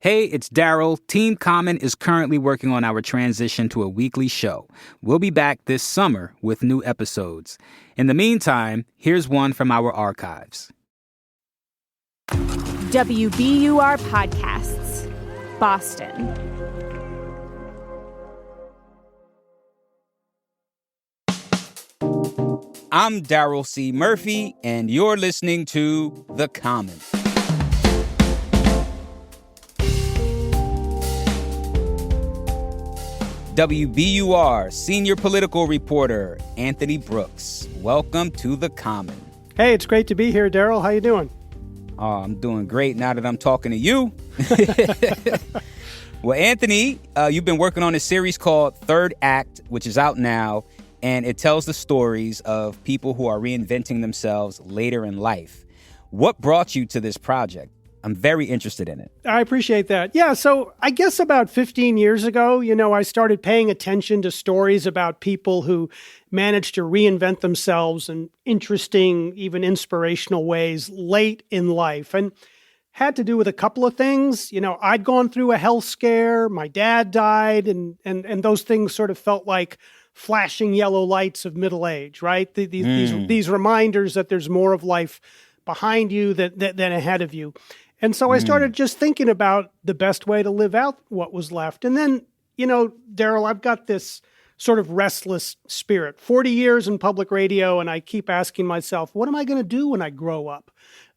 Hey, it's Daryl. Team Common is currently working on our transition to a weekly show. We'll be back this summer with new episodes. In the meantime, here's one from our archives. WBUR Podcasts, Boston. I'm Daryl C. Murphy, and you're listening to The Common. WBUR senior political reporter Anthony Brooks. Welcome to The Common. Hey, it's great to be here, Daryl. How you doing? Oh, I'm doing great now that I'm talking to you. Well, Anthony, you've been working on a series called Third Act, which is out now, and it tells the stories of people who are reinventing themselves later in life. What brought you to this project? I'm very interested in it. I appreciate that. Yeah, so I guess about 15 years ago, I started paying attention to stories about people who managed to reinvent themselves in interesting, even inspirational ways late in life. And had to do with a couple of things. I'd gone through a health scare, my dad died, and those things sort of felt like flashing yellow lights of middle age, right? These reminders that there's more of life behind you than ahead of you. And so I started just thinking about the best way to live out what was left. And then, Daryl, I've got this sort of restless spirit. 40 years in public radio, and I keep asking myself, what am I going to do when I grow up?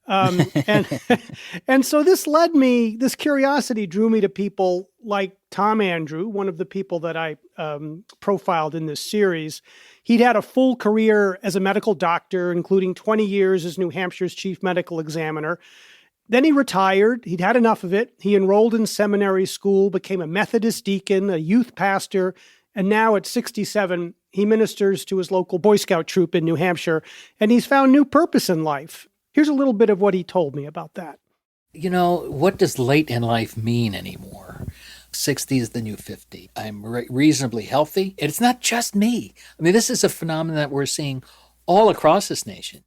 And so this curiosity drew me to people like Tom Andrew, one of the people that I profiled in this series. He'd had a full career as a medical doctor, including 20 years as New Hampshire's chief medical examiner. Then he retired. He'd had enough of it. He enrolled in seminary school, became a Methodist deacon, a youth pastor, and now at 67, he ministers to his local Boy Scout troop in New Hampshire, and he's found new purpose in life. Here's a little bit of what he told me about that. What does late in life mean anymore? 60 is the new 50. I'm reasonably healthy. And it's not just me. I mean, this is a phenomenon that we're seeing all across this nation.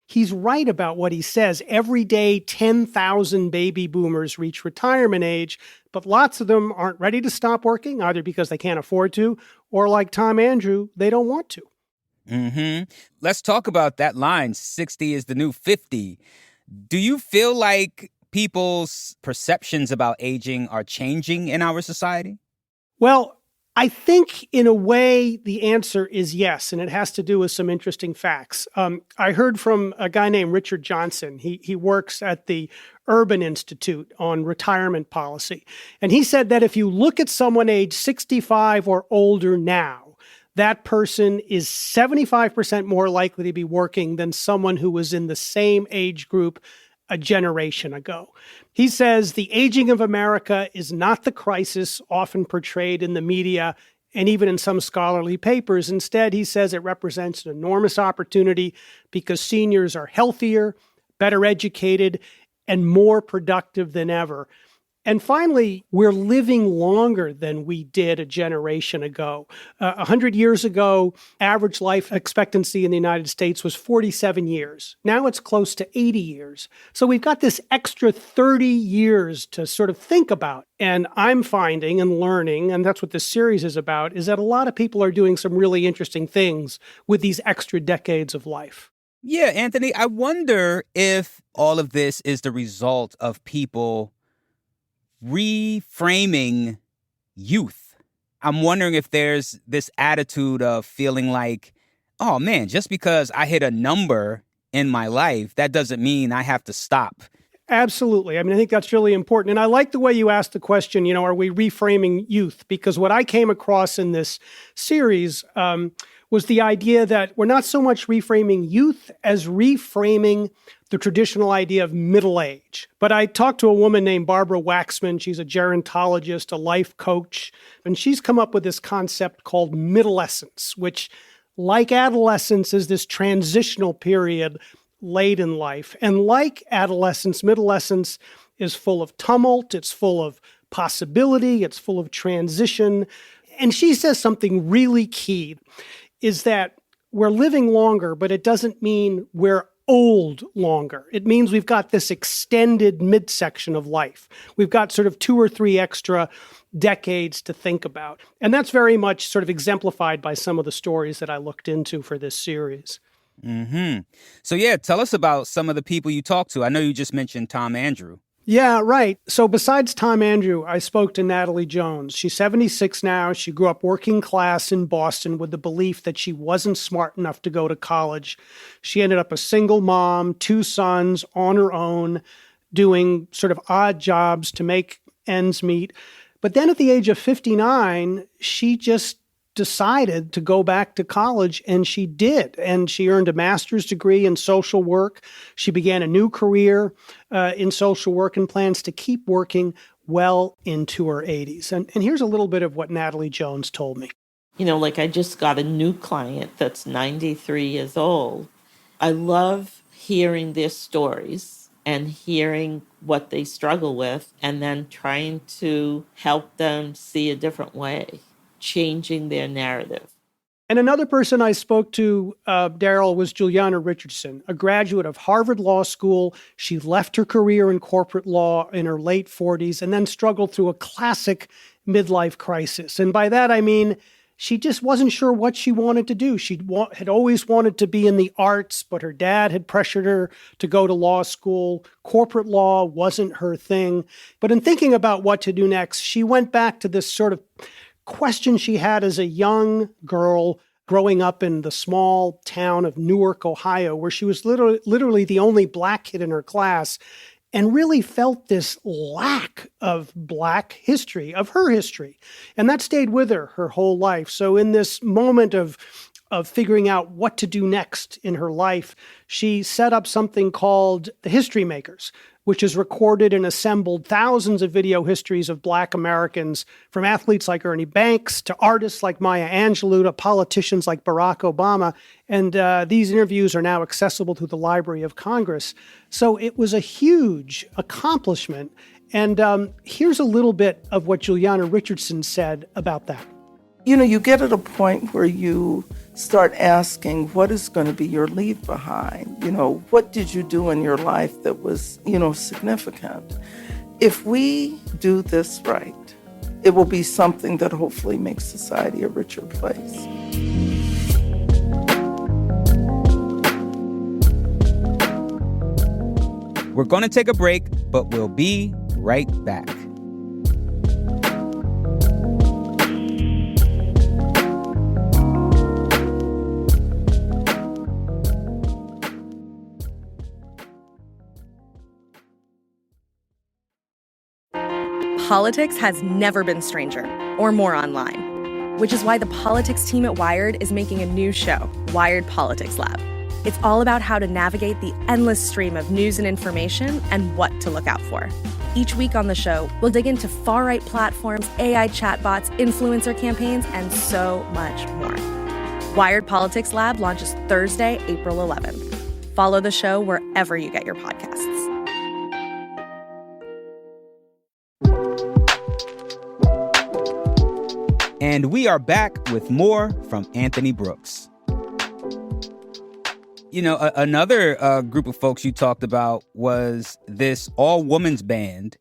He's right about what he says. Every day, 10,000 baby boomers reach retirement age, but lots of them aren't ready to stop working, either because they can't afford to, or like Tom Andrew, they don't want to. Let's talk about that line, 60 is the new 50. Do you feel like people's perceptions about aging are changing in our society? Well, I think in a way the answer is yes, and it has to do with some interesting facts. I heard from a guy named Richard Johnson. He works at the Urban Institute on retirement policy. And he said that if you look at someone age 65 or older now, that person is 75% more likely to be working than someone who was in the same age group a generation ago. He says the aging of America is not the crisis often portrayed in the media and even in some scholarly papers. Instead, he says it represents an enormous opportunity because seniors are healthier, better educated, and more productive than ever. And finally, we're living longer than we did a generation ago. 100 years ago, average life expectancy in the United States was 47 years. Now it's close to 80 years. So we've got this extra 30 years to sort of think about. And I'm finding and learning, and that's what this series is about, is that a lot of people are doing some really interesting things with these extra decades of life. Yeah, Anthony, I wonder if all of this is the result of people reframing youth. I'm wondering if there's this attitude of feeling like, oh man, just because I hit a number in my life, that doesn't mean I have to stop. Absolutely. I mean, I think that's really important. And I like the way you asked the question, are we reframing youth? Because what I came across in this series was the idea that we're not so much reframing youth as reframing the traditional idea of middle age. But I talked to a woman named Barbara Waxman. She's a gerontologist, a life coach, and she's come up with this concept called middlescence, which, like adolescence, is this transitional period late in life. And like adolescence, middlescence is full of tumult, it's full of possibility, it's full of transition. And she says something really key, is that we're living longer, but it doesn't mean we're old longer. It means we've got this extended midsection of life. We've got sort of 2 or 3 extra decades to think about. And that's very much sort of exemplified by some of the stories that I looked into for this series. So yeah, tell us about some of the people you talked to. I know you just mentioned Tom Andrew. Yeah, right. So besides Tom Andrew, I spoke to Natalie Jones. She's 76 now. She grew up working class in Boston with the belief that she wasn't smart enough to go to college. She ended up a single mom, 2 sons on her own, doing sort of odd jobs to make ends meet. But then at the age of 59, she just decided to go back to college, and she did. And she earned a master's degree in social work. She began a new career in social work and plans to keep working well into her 80s. And here's a little bit of what Natalie Jones told me. You know, like I just got a new client that's 93 years old. I love hearing their stories and hearing what they struggle with and then trying to help them see a different way, changing their narrative. And another person I spoke to, Daryl, was Juliana Richardson, a graduate of Harvard Law School. She left her career in corporate law in her late 40s and then struggled through a classic midlife crisis. And by that, I mean, she just wasn't sure what she wanted to do. She had always wanted to be in the arts, but her dad had pressured her to go to law school. Corporate law wasn't her thing. But in thinking about what to do next, she went back to this sort of question she had as a young girl growing up in the small town of Newark, Ohio, where she was literally the only Black kid in her class, and really felt this lack of Black history, of her history. And that stayed with her whole life. So in this moment of figuring out what to do next in her life, she set up something called the History Makers, which has recorded and assembled thousands of video histories of Black Americans, from athletes like Ernie Banks to artists like Maya Angelou to politicians like Barack Obama. And these interviews are now accessible through the Library of Congress. So it was a huge accomplishment. And here's a little bit of what Juliana Richardson said about that. You know, you get at a point where you start asking, what is going to be your leave behind? You know, what did you do in your life that was, significant? If we do this right, it will be something that hopefully makes society a richer place. We're going to take a break, but we'll be right back. Politics has never been stranger or more online, which is why the politics team at Wired is making a new show, Wired Politics Lab. It's all about how to navigate the endless stream of news and information and what to look out for. Each week on the show, we'll dig into far-right platforms, AI chatbots, influencer campaigns, and so much more. Wired Politics Lab launches Thursday, April 11th. Follow the show wherever you get your podcasts. And we are back with more from Anthony Brooks. You know, another group of folks you talked about was this all-women's band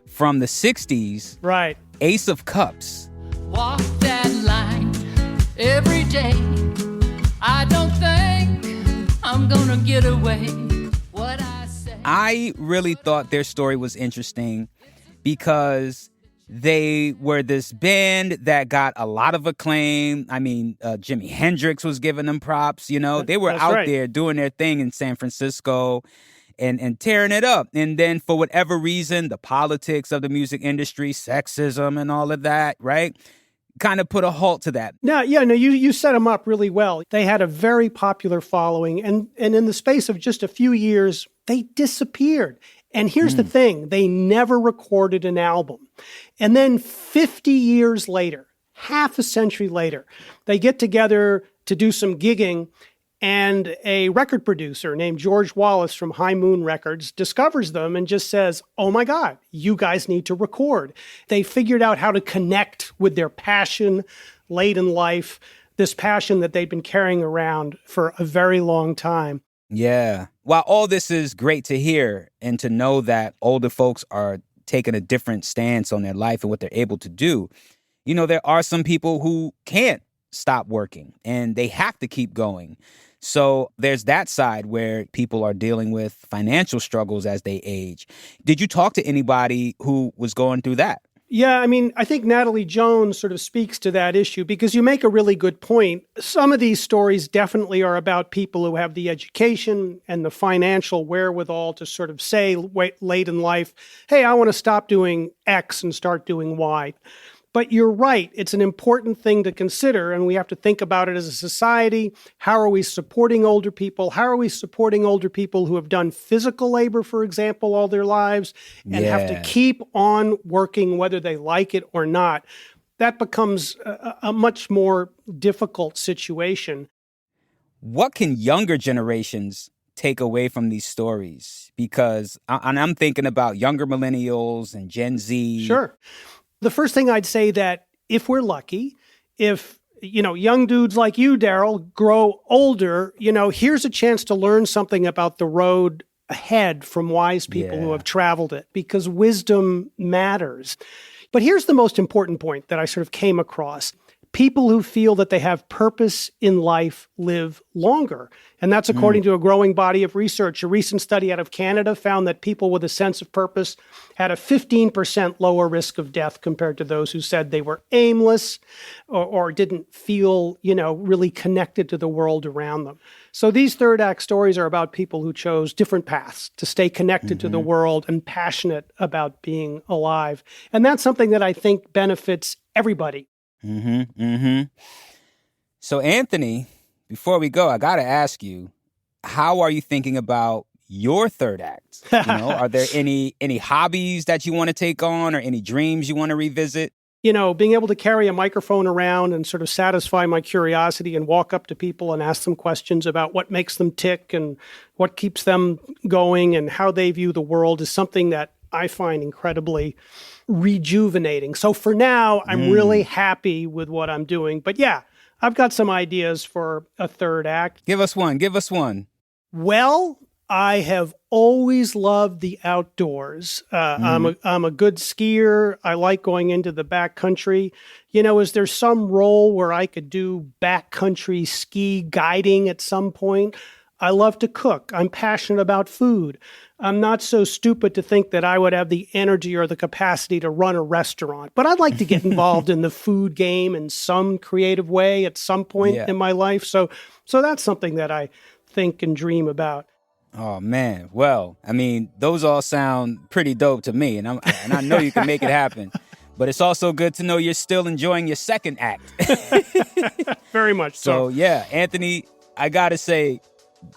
from the 60s. Right. Ace of Cups. Walk that line every day. I don't think I'm gonna get away. What I say. I really thought their story was interesting because they were this band that got a lot of acclaim. I mean, Jimi Hendrix was giving them props, They were That's out right. there doing their thing in San Francisco and tearing it up. And then for whatever reason, the politics of the music industry, sexism and all of that, right, kind of put a halt to that. You set them up really well. They had a very popular following, and in the space of just a few years, they disappeared. And here's the thing, they never recorded an album. And then 50 years later, half a century later, they get together to do some gigging, and a record producer named George Wallace from High Moon Records discovers them and just says, oh my God, you guys need to record. They figured out how to connect with their passion late in life, this passion that they'd been carrying around for a very long time. Yeah. while all this is great to hear and to know that older folks are taking a different stance on their life and what they're able to do, you know, there are some people who can't stop working and they have to keep going. So there's that side where people are dealing with financial struggles as they age. Did you talk to anybody who was going through that? Yeah, I mean, I think Natalie Jones sort of speaks to that issue because you make a really good point. Some of these stories definitely are about people who have the education and the financial wherewithal to sort of say late in life, hey, I want to stop doing X and start doing Y. But you're right. It's an important thing to consider, and we have to think about it as a society. How are we supporting older people? How are we supporting older people who have done physical labor, for example, all their lives and have to keep on working whether they like it or not? That becomes a much more difficult situation. What can younger generations take away from these stories? Because I'm thinking about younger millennials and Gen Z. Sure. The first thing I'd say that if we're lucky, if, young dudes like you, Daryl, grow older, here's a chance to learn something about the road ahead from wise people who have traveled it, because wisdom matters. But here's the most important point that I sort of came across. People who feel that they have purpose in life live longer. And that's according to a growing body of research. A recent study out of Canada found that people with a sense of purpose had a 15% lower risk of death compared to those who said they were aimless or didn't feel, really connected to the world around them. So these third act stories are about people who chose different paths to stay connected to the world and passionate about being alive. And that's something that I think benefits everybody. So, Anthony, before we go, I got to ask you, how are you thinking about your third act? Are there any hobbies that you want to take on or any dreams you want to revisit? Being able to carry a microphone around and sort of satisfy my curiosity and walk up to people and ask them questions about what makes them tick and what keeps them going and how they view the world is something that I find incredibly rejuvenating. So for now, I'm really happy with what I'm doing. But yeah, I've got some ideas for a third act. Give us one. Well, I have always loved the outdoors. I'm a good skier. I like going into the backcountry. Is there some role where I could do backcountry ski guiding at some point? I love to cook. I'm passionate about food. I'm not so stupid to think that I would have the energy or the capacity to run a restaurant, but I'd like to get involved in the food game in some creative way at some point in my life. So that's something that I think and dream about. Oh, man. Well, I mean, those all sound pretty dope to me, and I know you can make it happen. But it's also good to know you're still enjoying your second act. Very much so. So, yeah, Anthony, I got to say,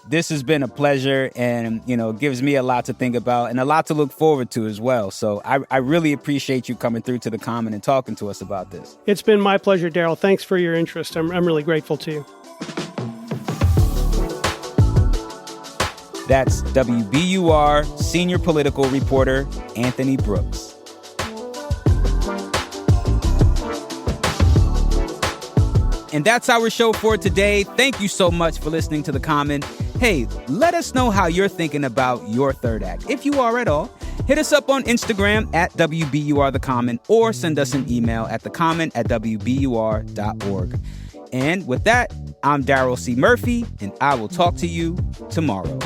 this has been a pleasure and, gives me a lot to think about and a lot to look forward to as well. So I really appreciate you coming through to The Common and talking to us about this. It's been my pleasure, Daryl. Thanks for your interest. I'm really grateful to you. That's WBUR senior political reporter Anthony Brooks. And that's our show for today. Thank you so much for listening to The Common. Hey, let us know how you're thinking about your third act. If you are at all, hit us up on Instagram at WBUR The Common or send us an email at thecommon@wbur.org. And with that, I'm Daryl C. Murphy, and I will talk to you tomorrow.